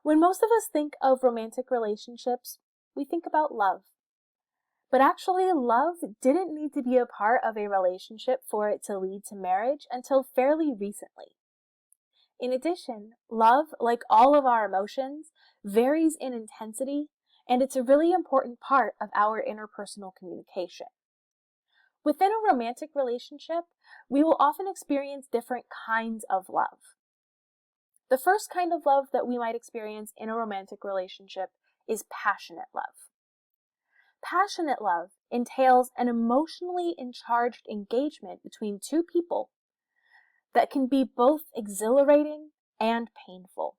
When most of us think of romantic relationships, we think about love. But actually, love didn't need to be a part of a relationship for it to lead to marriage until fairly recently. In addition, love, like all of our emotions, varies in intensity, and it's a really important part of our interpersonal communication. Within a romantic relationship, we will often experience different kinds of love. The first kind of love that we might experience in a romantic relationship is passionate love. Passionate love entails an emotionally charged engagement between two people that can be both exhilarating and painful.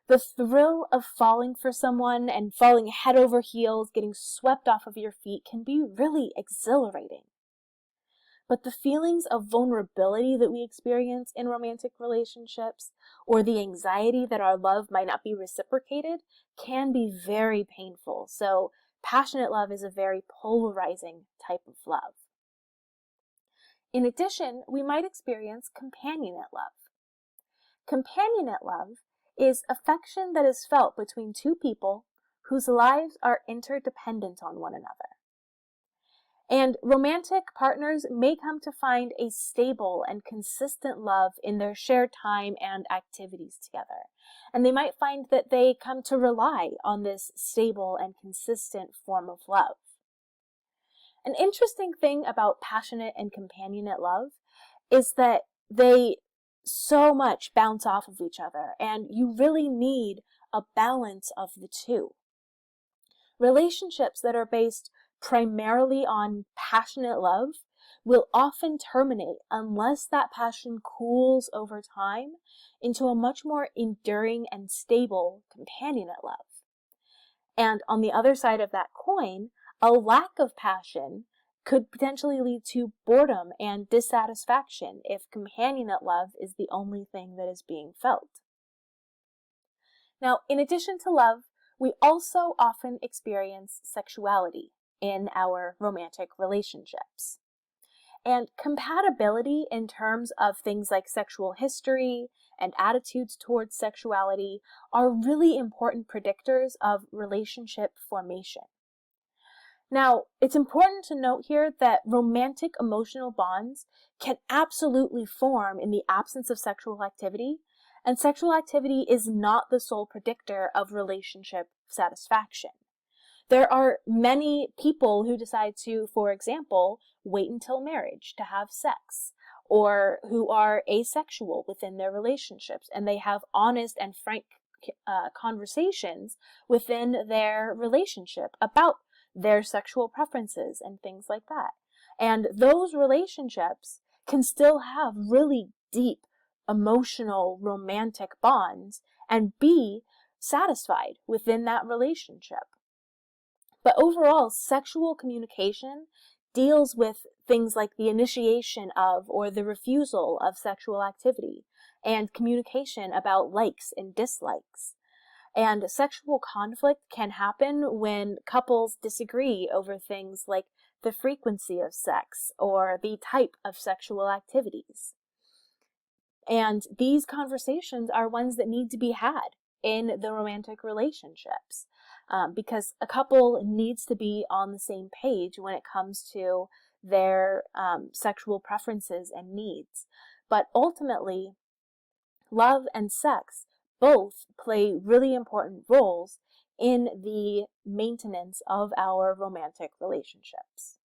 The thrill of falling for someone and falling head over heels, getting swept off of your feet, can be really exhilarating. But the feelings of vulnerability that we experience in romantic relationships, or the anxiety that our love might not be reciprocated, can be very painful. So passionate love is a very polarizing type of love. In addition, we might experience companionate love. Companionate love is affection that is felt between two people whose lives are interdependent on one another. And romantic partners may come to find a stable and consistent love in their shared time and activities together. And they might find that they come to rely on this stable and consistent form of love. An interesting thing about passionate and companionate love is that they so much bounce off of each other, and you really need a balance of the two. Relationships that are based primarily on passionate love will often terminate unless that passion cools over time into a much more enduring and stable companionate love. And on the other side of that coin, a lack of passion could potentially lead to boredom and dissatisfaction if companionate love is the only thing that is being felt. Now, in addition to love, we also often experience sexuality in our romantic relationships. And compatibility in terms of things like sexual history and attitudes towards sexuality are really important predictors of relationship formation. Now, it's important to note here that romantic emotional bonds can absolutely form in the absence of sexual activity, and sexual activity is not the sole predictor of relationship satisfaction. There are many people who decide to, for example, wait until marriage to have sex, or who are asexual within their relationships, and they have honest and frank conversations within their relationship about their sexual preferences and things like that. And those relationships can still have really deep emotional romantic bonds and be satisfied within that relationship. But overall, sexual communication deals with things like the initiation of or the refusal of sexual activity, and communication about likes and dislikes. And sexual conflict can happen when couples disagree over things like the frequency of sex or the type of sexual activities. And these conversations are ones that need to be had in the romantic relationships, because a couple needs to be on the same page when it comes to their sexual preferences and needs. But ultimately, love and sex both play really important roles in the maintenance of our romantic relationships.